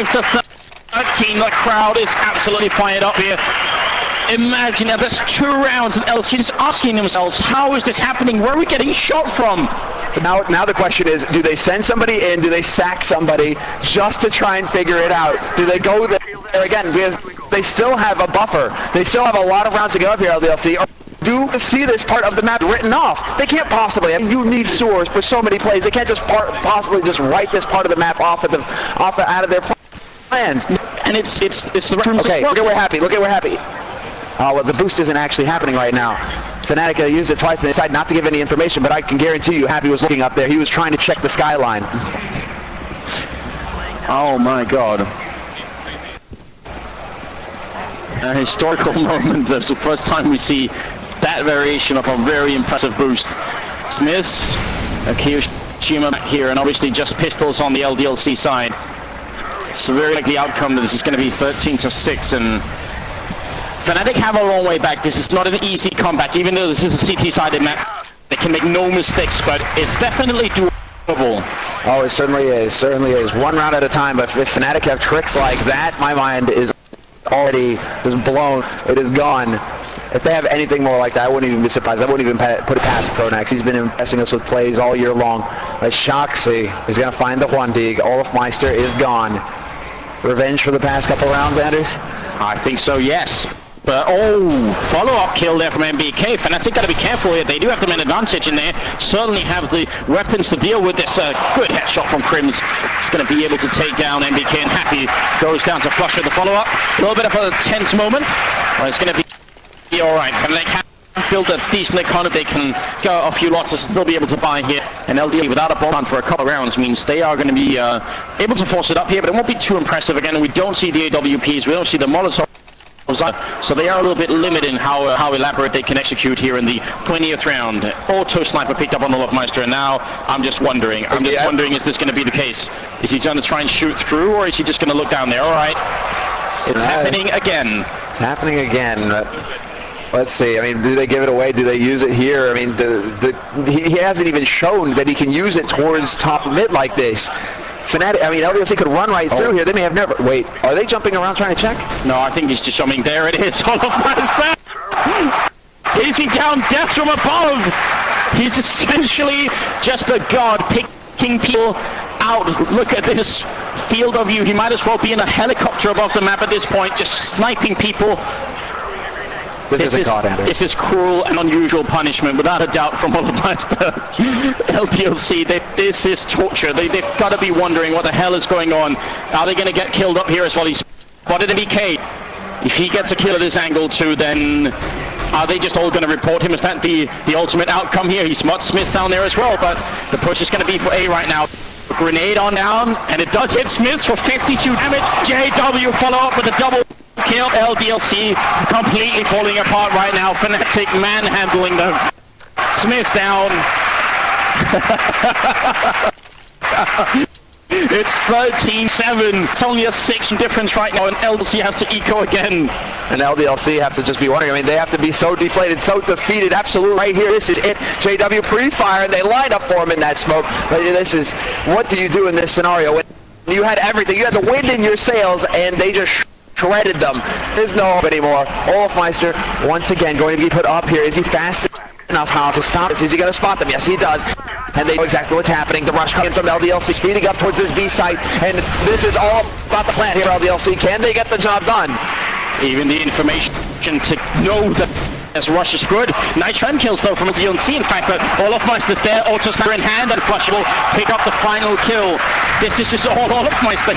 25-13, the crowd is absolutely fired up here. Imagine now, there's 2 rounds and LC just asking themselves, how is this happening? Where are we getting shot from? Now the question is, do they send somebody in? Do they sack somebody just to try and figure it out? Do they go there again? Because they still have a buffer. They still have a lot of rounds to go up here, LDLC. Or do you see this part of the map written off? They can't possibly. I mean, you need sewers for so many plays. They can't just possibly just write this part of the map off out of their plans. And it's the room. Okay, look at we're happy. Look at we're happy. Oh, well, the boost isn't actually happening right now. Fnatic used it twice and they decided not to give any information, but I can guarantee you Happy was looking up there. He was trying to check the skyline. Oh my god. A historical moment. It's the first time we see that variation of a very impressive boost. Smiths, Kiyoshima back here, and obviously just pistols on the LDLC side. So very likely outcome that this is going to be 13-6, and Fnatic have a long way back. This is not an easy comeback, even though this is a CT-sided map. They can make no mistakes, but it's definitely doable. Oh, it certainly is. Certainly is. 1 round at a time, but if Fnatic have tricks like that, my mind is already just blown. It is gone. If they have anything more like that, I wouldn't even be surprised. I wouldn't even put it past Pronax. He's been impressing us with plays all year long. But Shoxy is going to find the Huandig. Olafmeister is gone. Revenge for the past couple rounds, Anders? I think so, yes. But, follow-up kill there from MBK. Fnatic got to be careful here. They do have the main advantage in there. Certainly have the weapons to deal with this. Good headshot from Crims. He's going to be able to take down MBK, and Happy goes down to flush with the follow-up. A little bit of a tense moment. Well, it's going to be all right. Fnatic have built a decent economy. They can go a few losses and still be able to buy here. And LDL without a bomb run for a couple of rounds means they are going to be able to force it up here, but it won't be too impressive. Again, we don't see the AWPs. We don't see the Molotov. So they are a little bit limited in how elaborate they can execute here in the 20th round. Auto sniper picked up on Olafmeister, and now I'm just wondering, is this going to be the case? Is he going to try and shoot through, or is he just going to look down there? All right, it's happening again. It's happening again. Let's see. I mean, do they give it away? Do they use it here? I mean, he hasn't even shown that he can use it towards top mid like this. Fnatic, I mean, LDLC could run right through here. They may have never. Wait, are they jumping around trying to check? No, I think he's just jumping. There it is. Olafmeister. Easy down, death from above. He's essentially just a god picking people out. Look at this field of view. He might as well be in a helicopter above the map at this point, just sniping people. This is cruel and unusual punishment, without a doubt, from Overpass. LDLC, this is torture. They've got to be wondering what the hell is going on. Are they going to get killed up here as well? He's spotted an BK. If he gets a kill at this angle too, then are they just all going to report him? Is that the ultimate outcome here? He spots Smith down there as well, but the push is going to be for A right now. Grenade on down, and it does hit Smith for 52 damage. JW follow up with a double kill. LDLC completely falling apart right now. Fnatic manhandling them. Smith down. It's 13-7. It's only a 6 difference right now, and LDLC has to eco again. And LDLC have to just be wondering. I mean, they have to be so deflated, so defeated. Absolutely, right here. This is it. JW pre-fire, and they line up for him in that smoke. But this is, what do you do in this scenario? When you had everything. You had the wind in your sails, and they just shredded them. There's no hope anymore. Olafmeister, once again, going to be put up here. Is he fast enough how to stop this? Is he going to spot them? Yes, he does. And they know exactly what's happening. The rush coming from LDLC, speeding up towards this B site. And this is all about the plan here, LDLC. Can they get the job done? Even the information to know that this rush is good. Nice trend kills though from LDLC, in fact, but Olafmeister's there, auto sniper in hand, and Flush will pick up the final kill. This is just all Olafmeister.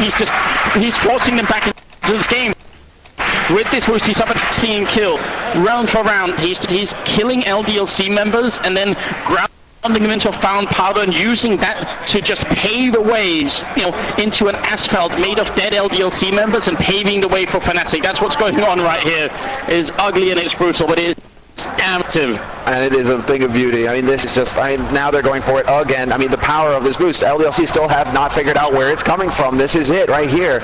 He's forcing them back into this game. With this boost, he's up at 15 kill. Round for round, he's killing LDLC members and then grounding them into found powder and using that to just pave the ways, into an asphalt made of dead LDLC members and paving the way for Fnatic. That's what's going on right here. It is ugly and it's brutal, but it is active. And it is a thing of beauty. I mean, this is just, now they're going for it again. I mean, the power of this boost. LDLC still have not figured out where it's coming from. This is it right here.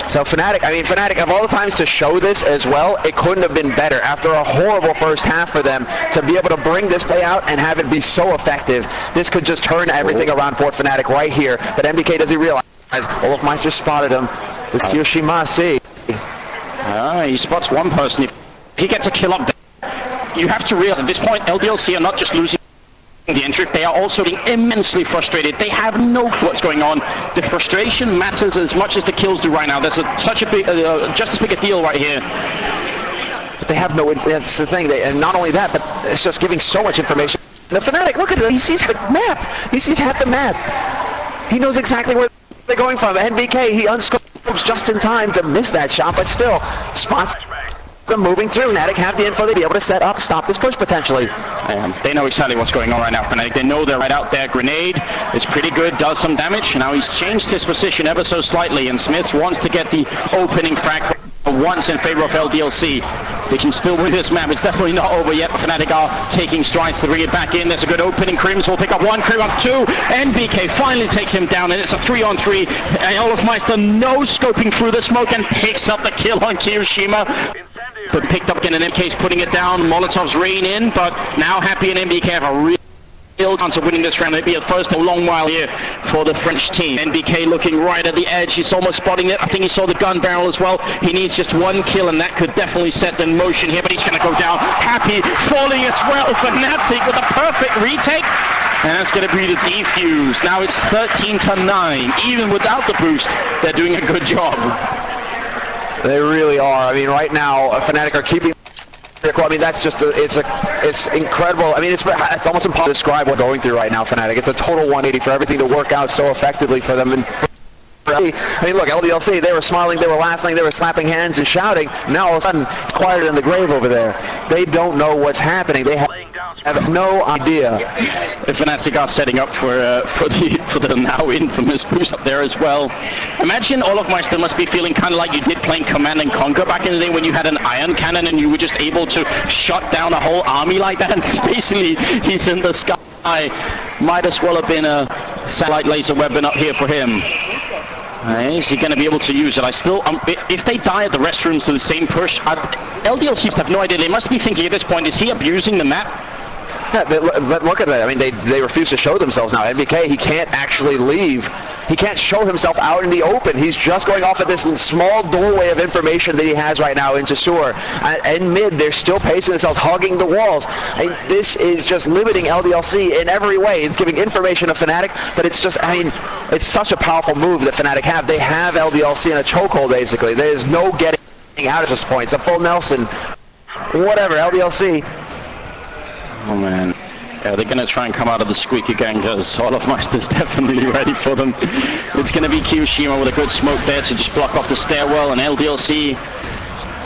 So Fnatic, of all the times to show this as well, it couldn't have been better. After a horrible first half for them, to be able to bring this play out and have it be so effective, this could just turn everything around for Fnatic right here. But MBK, does he realize Olofmeister spotted him. This Yoshimasi. He spots one person. If he gets a kill up there, you have to realize at this point, LDLC are not just losing the entry, they are also being immensely frustrated. They have no clue what's going on. The frustration matters as much as the kills do right now. There's such a big, just as big a deal right here. But they have no, that's the thing, and not only that, but it's just giving so much information. The Fnatic, look at it, he sees the map. He sees half the map. He knows exactly where they're going from. NBK, he unscopes just in time to miss that shot, but still, spots them moving through. Fnatic have the info to be able to set up, stop this push potentially. They know exactly what's going on right now, Fnatic. They know they're right out there. Grenade is pretty good, does some damage. Now he's changed his position ever so slightly, and Smith wants to get the opening frag once in favor of LDLC. They can still win this map. It's definitely not over yet. Fnatic are taking strides to bring it back in. There's a good opening. Crims will pick up one, Crim up two. NBK finally takes him down, and it's a 3-on-3. And Olofmeister no-scoping through the smoke and picks up the kill on Kiyoshima. But picked up again, and MK's putting it down. Molotov's rain in, but now Happy and NBK have a real chance of winning this round. It'd be a first a long while here for the French team. NBK looking right at the edge. He's almost spotting it. I think he saw the gun barrel as well. He needs just one kill, and that could definitely set the motion here, but he's going to go down. Happy falling as well for Fnatic with a perfect retake. And that's going to be the defuse. Now it's 13-9. Even without the boost, they're doing a good job. They really are. I mean, right now, Fnatic are keeping. I mean, that's just it's incredible. I mean, it's almost impossible to describe what's going through right now, Fnatic. It's a total 180 for everything to work out so effectively for them. And I mean, look, LDLC, they were smiling, they were laughing, they were slapping hands and shouting. Now all of a sudden, it's quieter than the grave over there. They don't know what's happening. They have no idea. The Fnatic are setting up for the now infamous boost up there as well. Imagine Olofmeister must be feeling kind of like you did playing Command and Conquer back in the day when you had an iron cannon and you were just able to shut down a whole army like that. And basically, he's in the sky. Might as well have been a satellite laser weapon up here for him. Is he going to be able to use it? If they die at the restrooms to the same push, LDLC have no idea. They must be thinking at this point, is he abusing the map? Yeah, but look at that. I mean, they refuse to show themselves now. NBK, he can't actually leave. He can't show himself out in the open. He's just going off at this small doorway of information that he has right now into Sewer. And mid, they're still pacing themselves, hugging the walls. And this is just limiting LDLC in every way. It's giving information to Fnatic, but it's just, I mean, it's such a powerful move that Fnatic have. They have LDLC in a chokehold, basically. There's no getting out at this point. It's a full Nelson. Whatever, LDLC. Oh man, yeah, they're going to try and come out of the squeaky gang because Olofmeister's definitely ready for them. It's going to be Kiyoshima with a good smoke there to just block off the stairwell, and LDLC,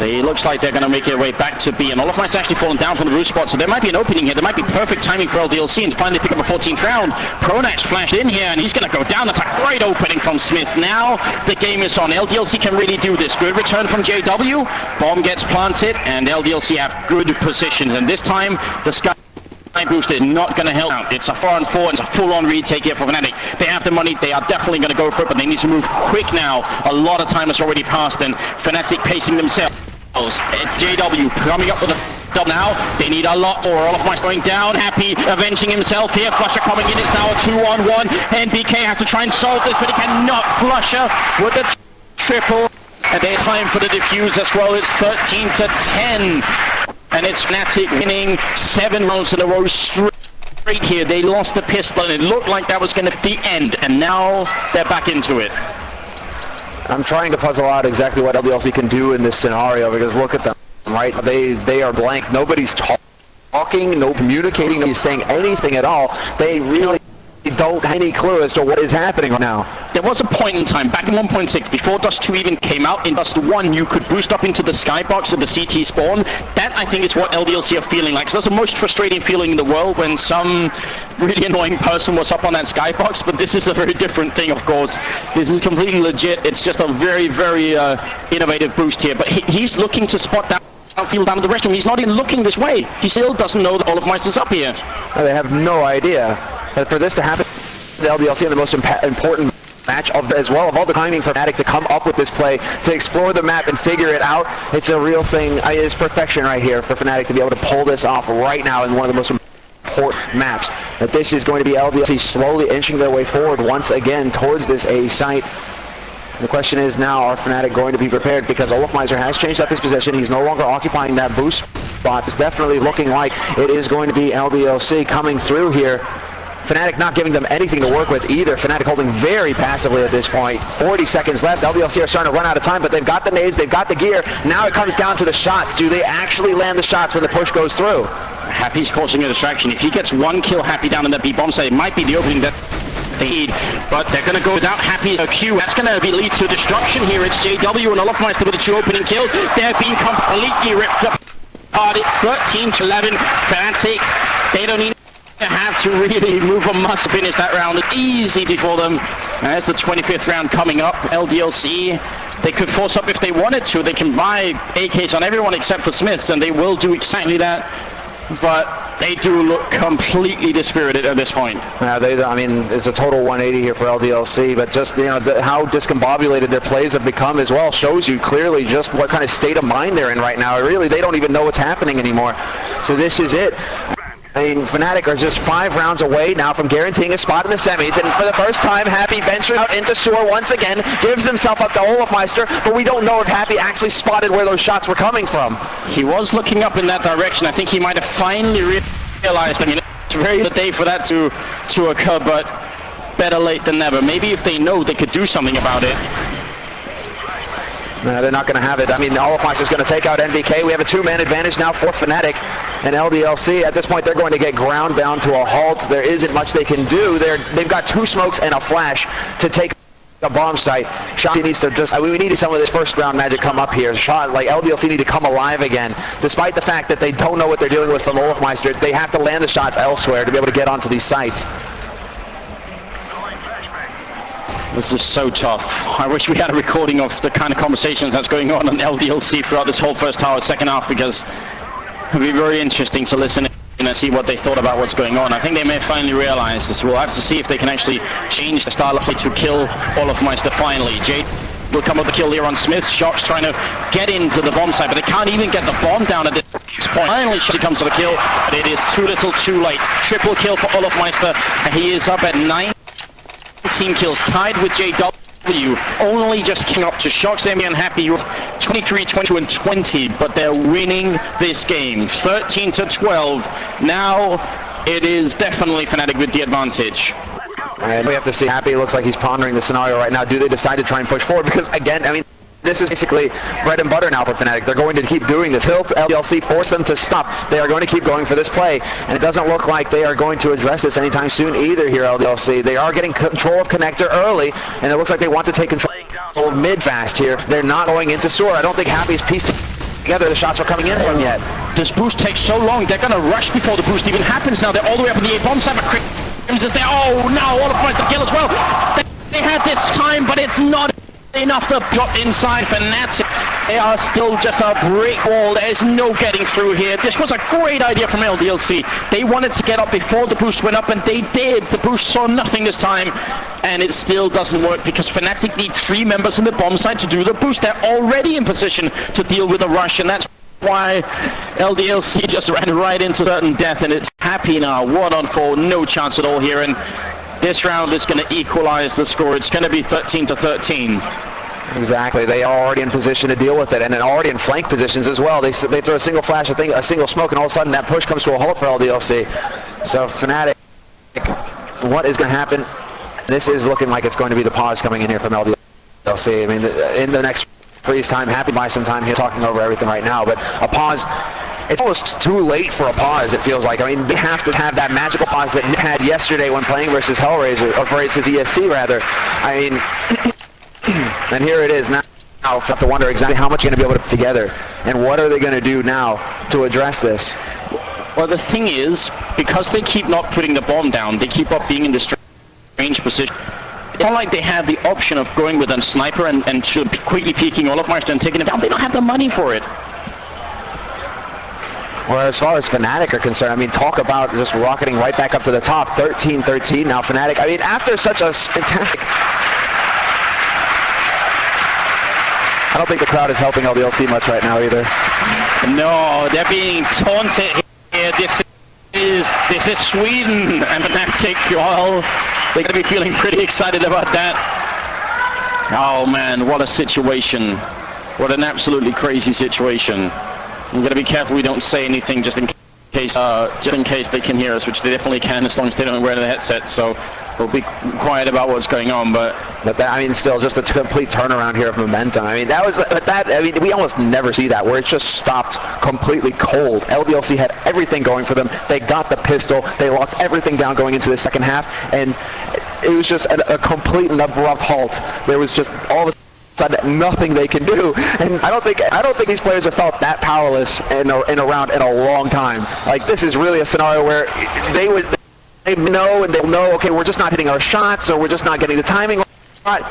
it looks like they're going to make their way back to B, and Olofmeister's actually fallen down from the roof spot, so there might be an opening here. There might be perfect timing for LDLC and finally pick up a 14th round. Pronax flashed in here, and he's going to go down. That's a great opening from Smith. Now the game is on. LDLC can really do this. Good return from JW. Bomb gets planted, and LDLC have good positions, and this time the Sky boost is not going to help out. It's a 4-on-4. It's a full-on retake here for Fnatic. They have the money. They are definitely going to go for it, but they need to move quick now. A lot of time has already passed, and Fnatic pacing themselves. JW coming up with a double now. They need a lot more. Olofmeister going down. Happy avenging himself here. Flusher coming in. It's now a 2-on-1. NBK has to try and solve this, but he cannot. Flusher with the triple. And there's time for the defuse as well. It's 13-10. And it's Fnatic winning 7 rounds in a row straight here. They lost the pistol, and it looked like that was going to be the end. And now they're back into it. I'm trying to puzzle out exactly what LDLC can do in this scenario, because look at them, right? They are blank. Nobody's talking, no communicating, nobody's saying anything at all. They really don't have any clue as to what is happening right now. There was a point in time, back in 1.6, before Dust 2 even came out, in Dust 1 you could boost up into the skybox of the CT spawn. That, I think, is what LDLC are feeling like. So that's the most frustrating feeling in the world, when some really annoying person was up on that skybox, but this is a very different thing, of course. This is completely legit. It's just a very, very innovative boost here, but he's looking to spot that outfield down to the restroom. He's not even looking this way. He still doesn't know that Olofmeister's up here. They have no idea. But for this to happen, the LDLC in the most important match as well of all the timing for Fnatic to come up with this play, to explore the map and figure it out. It's a real thing. It's perfection right here for Fnatic to be able to pull this off right now in one of the most important maps. That this is going to be LDLC slowly inching their way forward once again towards this A site. The question is now, are Fnatic going to be prepared? Because Olofmeister has changed up his position. He's no longer occupying that boost spot. It's definitely looking like it is going to be LDLC coming through here. Fnatic not giving them anything to work with either. Fnatic holding very passively at this point. 40 seconds left. LDLC are starting to run out of time, but they've got the nades, they've got the gear. Now it comes down to the shots. Do they actually land the shots when the push goes through? Happy's causing a distraction. If he gets one kill Happy down in that B bomb site, it might be the opening that they need, but they're going to go without Happy's Q. That's going to lead to destruction here. It's JW and Olofmeister with the 2 opening kills. They're being completely ripped apart. It's 13-11. Fnatic, they don't need to have to really move a must finish that round. It's easy for them. As the 25th round coming up, LDLC, they could force up if they wanted to. They can buy AKs on everyone except for Smiths, and they will do exactly that. But they do look completely dispirited at this point. I mean, it's a total 180 here for LDLC, but just, you know, how discombobulated their plays have become as well shows you clearly just what kind of state of mind they're in right now. Really, they don't even know what's happening anymore. So this is it. I mean, Fnatic are just 5 rounds away now from guaranteeing a spot in the semis, and for the first time, Happy ventures out into sewer once again, gives himself up to Olofmeister, but we don't know if Happy actually spotted where those shots were coming from. He was looking up in that direction. I think he might have finally realized. I mean, it's very late day for that to occur, but better late than never. Maybe if they know, they could do something about it. They're not going to have it. I mean, Olofmeister is going to take out NBK. We have a 2-man advantage now for Fnatic. And LDLC, at this point, they're going to get ground down to a halt. There isn't much they can do. They've got 2 smokes and a flash to take a bomb site. Shotzi needs to just, we need some of this first round magic come up here. LDLC need to come alive again. Despite the fact that they don't know what they're dealing with from Olofmeister, they have to land the shots elsewhere to be able to get onto these sites. This is so tough. I wish we had a recording of the kind of conversations that's going on LDLC throughout this whole first half, second half, because it would be very interesting to listen and see what they thought about what's going on. I think they may finally realize this. We'll have to see if they can actually change the style of play to kill Olofmeister finally. Jade will come up the kill here on Smith. Shock's trying to get into the bomb site, but they can't even get the bomb down at this point. Finally, she comes to the kill, but it is too little too late. Triple kill for Olofmeister, and he is up at 19 kills, tied with JW, only just came up to Shock, Zemi and Happy 23, 22 and 20, but they're winning this game 13-12. Now it is definitely Fnatic with the advantage. And we have to see. Happy looks like he's pondering the scenario right now. Do they decide to try and push forward? Because again, I mean, this is basically bread and butter now for Fnatic. They're going to keep doing this. Till LDLC force them to stop, they are going to keep going for this play. And it doesn't look like they are going to address this anytime soon either here, LDLC. They are getting control of connector early, and it looks like they want to take control of mid fast here. They're not going into sewer. I don't think Happy's pieced together the shots are coming in from yet. This boost takes so long. They're going to rush before the boost even happens now. They're all the way up in the A-bomb side, but Crims is there. Oh, now Olofmeister kill as well. They had this time, but it's not enough to drop inside Fnatic. They are still just a brick wall. There is no getting through here. This was a great idea from LDLC. They wanted to get up before the boost went up, and they did. The boost saw nothing this time, and it still doesn't work because Fnatic need 3 members in the bomb site to do the boost. They're already in position to deal with a rush, and that's why LDLC just ran right into certain death, and it's Happy now. 1-on-4, no chance at all here, and this round is going to equalize the score. It's going to be 13-13. Exactly. They are already in position to deal with it, and then already in flank positions as well. They throw a single flash, a single smoke, and all of a sudden that push comes to a halt for LDLC. So Fnatic, what is going to happen? This is looking like it's going to be the pause coming in here from LDLC. I mean, in the next freeze time, Happy by some time here talking over everything right now, but a pause. It's almost too late for a pause, it feels like. I mean, they have to have that magical pause that Nick had yesterday when playing versus Hellraiser, or versus ESC rather. I mean, and here it is now. I have to wonder exactly how much you're going to be able to put together, and what are they going to do now to address this? Well, the thing is, because they keep not putting the bomb down, they keep up being in this strange position. It's not like they have the option of going with a sniper and quickly peeking Olofmeister and taking it down. They don't have the money for it. Well, as far as Fnatic are concerned, I mean, talk about just rocketing right back up to the top. 13-13 now, Fnatic. I mean, after such a fantastic... I don't think the crowd is helping LDLC much right now either. No, they're being taunted here. This is Sweden, and Fnatic, well, they're going to be feeling pretty excited about that. Oh man, what a situation. What an absolutely crazy situation. I'm going to be careful we don't say anything just in case they can hear us, which they definitely can as long as they don't wear the headset. So we'll be quiet about what's going on, but that, I mean, still just a complete turnaround here of momentum. I mean, we almost never see that, where it just stopped completely cold. LDLC had everything going for them. They got the pistol. They locked everything down going into the second half, and it was just a complete and abrupt halt. There was just all of a sudden nothing they can do, and I don't think these players have felt that powerless in a round in a long time. Like, this is really a scenario where they know, and they'll know, okay, we're just not hitting our shots, or we're just not getting the timing.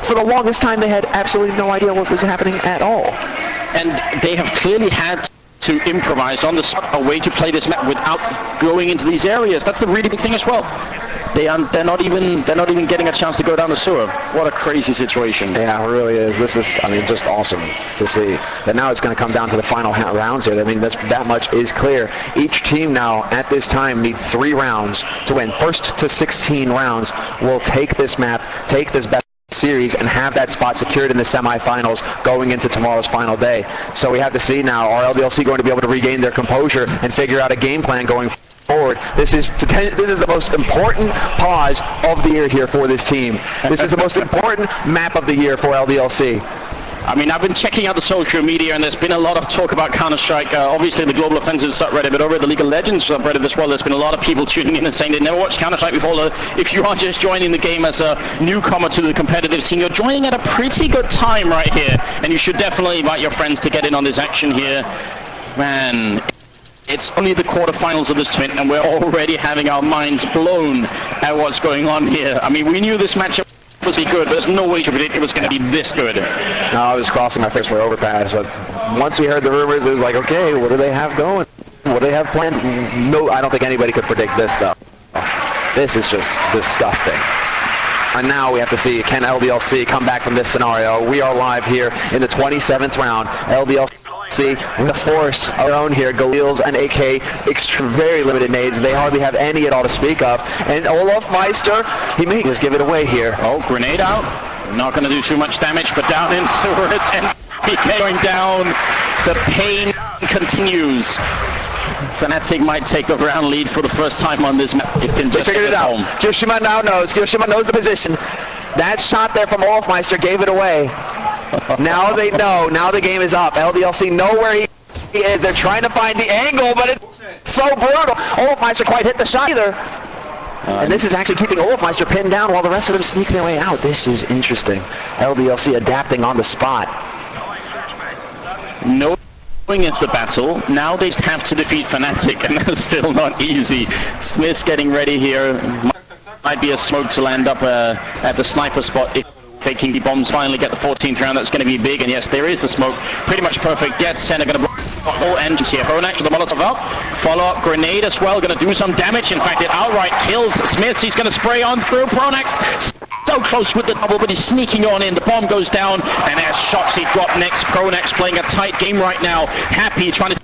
For the longest time, they had absolutely no idea what was happening at all. And they have clearly had to improvise on the spot a way to play this map without going into these areas. That's the really big thing as well. They're not even getting a chance to go down the sewer. What a crazy situation. Yeah, it really is. This is, I mean, just awesome to see. But now it's going to come down to the final rounds here. I mean, that much is clear. Each team now, at this time, needs 3 rounds to win. First to 16 rounds will take this map, take this best series, and have that spot secured in the semifinals going into tomorrow's final day. So we have to see now, are LDLC going to be able to regain their composure and figure out a game plan going forward? This is the most important pause of the year here for this team. This is the most important map of the year for LDLC. I mean, I've been checking out the social media, and there's been a lot of talk about Counter-Strike. Obviously, the Global Offensive subreddit, but over at the League of Legends subreddit as well, there's been a lot of people tuning in and saying they've never watched Counter-Strike before. If you are just joining the game as a newcomer to the competitive scene, you're joining at a pretty good time right here, and you should definitely invite your friends to get in on this action here. Man, it's only the quarterfinals of this tournament, and we're already having our minds blown at what's going on here. I mean, we knew this matchup was be good, but there's no way to predict it was going to be this good. No, I was crossing my fist for Overpass, but once we heard the rumors, it was like, okay, what do they have going? What do they have planned? No, I don't think anybody could predict this, though. This is just disgusting. And now we have to see, can LDLC come back from this scenario? We are live here in the 27th round. LDLC with the force of their own here, Galils and AK, very limited nades. They hardly have any at all to speak of. And Olaf Meister, he may just give it away here. Oh, grenade out. Not going to do too much damage, but down in sewers, and PK going down. The pain continues. Fnatic might take the round lead for the first time on this map. It can just figured it out. Kyoshima now knows. Kyoshima knows the position. That shot there from Olaf Meister gave it away. Now they know. Now the game is up. LDLC know where he is. They're trying to find the angle, but it's so brutal. Olafmeister quite hit the shot either. And this is actually keeping Olafmeister pinned down while the rest of them sneak their way out. This is interesting. LDLC adapting on the spot. Knowing it's the battle, now they have to defeat Fnatic, and that's still not easy. Smith's getting ready here. Might be a smoke to land up at the sniper spot. If taking the bombs finally get the 14th round, that's going to be big, and yes, there is the smoke. Pretty much perfect. Dead center going to block all engines here. Pronax with the Molotov up. Follow-up grenade as well, going to do some damage. In fact, it outright kills Smith. He's going to spray on through. Pronax so close with the double, but he's sneaking on in. The bomb goes down, and as Shoxy drop next. Pronax playing a tight game right now. Happy, trying to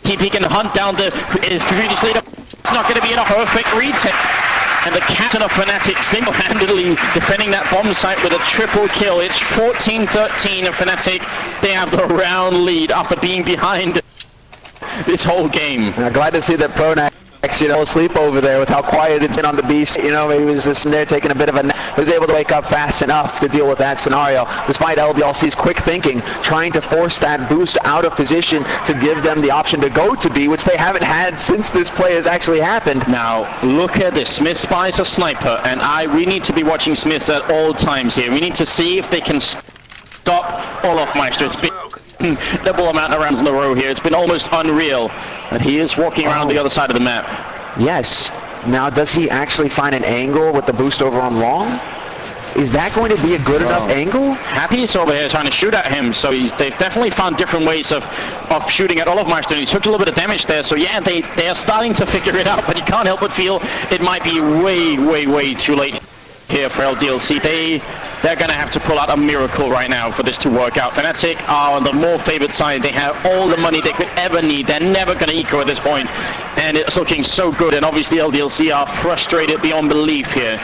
see if he can hunt down the previous leader. It's not going to be in a perfect retake. And the captain of Fnatic single-handedly defending that bomb site with a triple kill. It's 14-13 of Fnatic. They have the round lead after being behind this whole game. I'm glad to see that Pronax, asleep over there with how quiet it's been on the beast. Maybe he was just in there taking a bit of a nap. Was able to wake up fast enough to deal with that scenario, despite LDLC's quick thinking, trying to force that boost out of position to give them the option to go to B, which they haven't had since this play has actually happened. Now, look at this. Smith spies a sniper, and we need to be watching Smith at all times here. We need to see if they can stop Olafmeister. It's been double amount of rounds in a row here. It's been almost unreal. And he is walking around the other side of the map. Yes. Now, does he actually find an angle with the boost over on long? Is that going to be a good enough angle? Happy's over here trying to shoot at him, so they've definitely found different ways of shooting at Olafmeister. He took a little bit of damage there, so yeah, they are starting to figure it out, but you can't help but feel it might be way too late here for LDLC. They're going to have to pull out a miracle right now for this to work out. Fnatic are on the more favored side. They have all the money they could ever need. They're never going to eco at this point, and it's looking so good, and obviously LDLC are frustrated beyond belief here.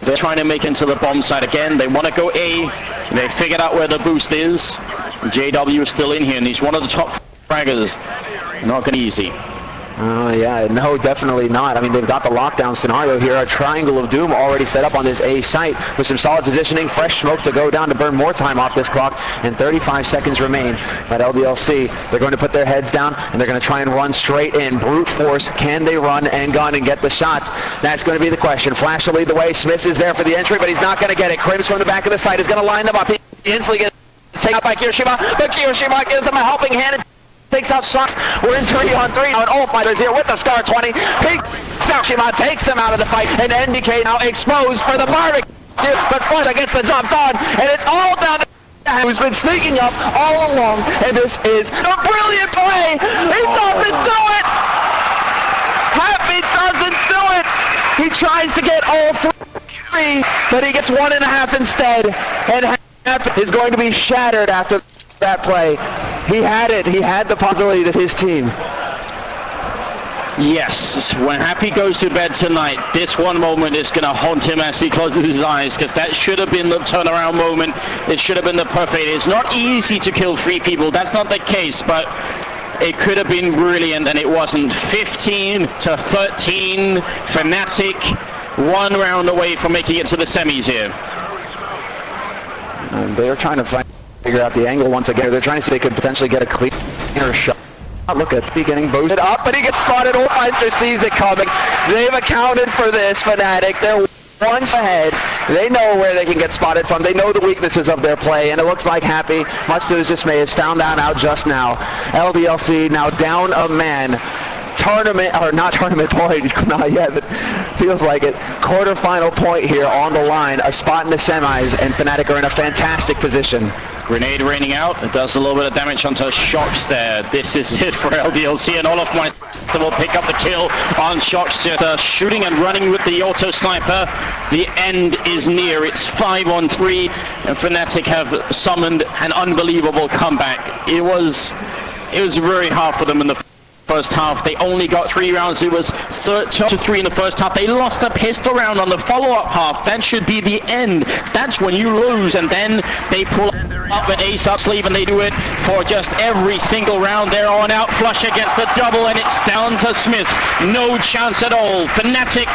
They're trying to make into the bomb side again. They want to go A. They figured out where the boost is. JW is still in here, and he's one of the top fraggers. Not gonna be easy. Yeah, no, definitely not. I mean, they've got the lockdown scenario here. A triangle of doom already set up on this A site with some solid positioning. Fresh smoke to go down to burn more time off this clock, and 35 seconds remain. But LDLC, they're going to put their heads down, and they're going to try and run straight in. Brute force. Can they run and gun and get the shots? That's going to be the question. Flash will lead the way. Smith is there for the entry, but he's not going to get it. Krimz from the back of the site is going to line them up. He instantly gets taken out by Kirishima, but Kirishima gives them a helping hand. Takes out Sucks. We're in 3-on-3 now, and All-Fighters here with the Scar 20. Kirishima takes him out of the fight, and NBK now exposed for the barbecue. But Fnatic gets the job done, and it's all down to who's been sneaking up all along, and this is a brilliant play. He doesn't do it. Happy doesn't do it. He tries to get all three, but he gets 1.5 instead, and Happy is going to be shattered after that play. He had it. He had the possibility to his team. Yes, when Happy goes to bed tonight, this one moment is going to haunt him as he closes his eyes, because that should have been the turnaround moment. It should have been the perfect. It's not easy to kill 3 people. That's not the case, but it could have been brilliant, and it wasn't. 15-13, Fnatic, 1 round away from making it to the semis here. And they're trying to figure out the angle once again. They're trying to see if they could potentially get a cleaner shot. Look at the getting boosted up, but he gets spotted. Overpass sees it coming. They've accounted for this, Fnatic. They're once ahead. They know where they can get spotted from. They know the weaknesses of their play, and it looks like Happy, much to his dismay, has found that out just now. LDLC now down a man. Tournament, or not tournament point, not yet, but feels like it. Quarterfinal point here on the line. A spot in the semis, and Fnatic are in a fantastic position. Grenade raining out. It does a little bit of damage onto Shocks there. This is it for LDLC, and all of my will pick up the kill on Shocks. Just shooting and running with the auto sniper. The end is near. It's 5-on-3, and Fnatic have summoned an unbelievable comeback. It was very hard for them in the first half. They only got 3 rounds. It was 2-3 in the first half. They lost a pistol round on the follow-up half. That should be the end. That's when you lose, and then they pull up an ace up sleeve, and they do it for just every single round. They're on out flush against the double, and it's down to Smith. No chance at all. Fnatic,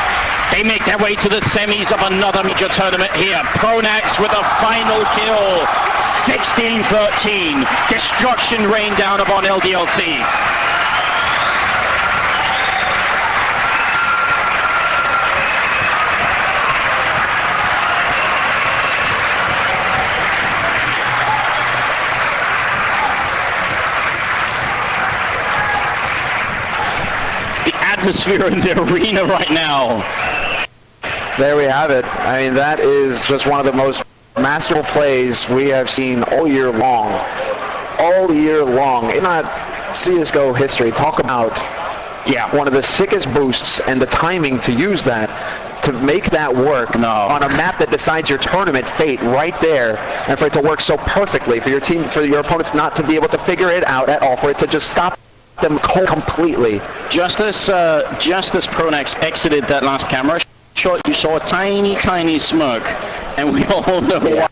they make their way to the semis of another major tournament here. Pronax with a final kill. 16-13. Destruction rained down upon LDLC. Atmosphere in the arena right now. There we have it. I mean, that is just one of the most masterful plays we have seen all year long. All year long. In not Csgo history, talk about one of the sickest boosts and the timing to use that to make that work on a map that decides your tournament fate right there, and for it to work so perfectly for your team, for your opponents not to be able to figure it out at all, for it to just stop them cold completely. Just as Pronax exited that last camera shot, you saw a tiny smirk, and we all know why.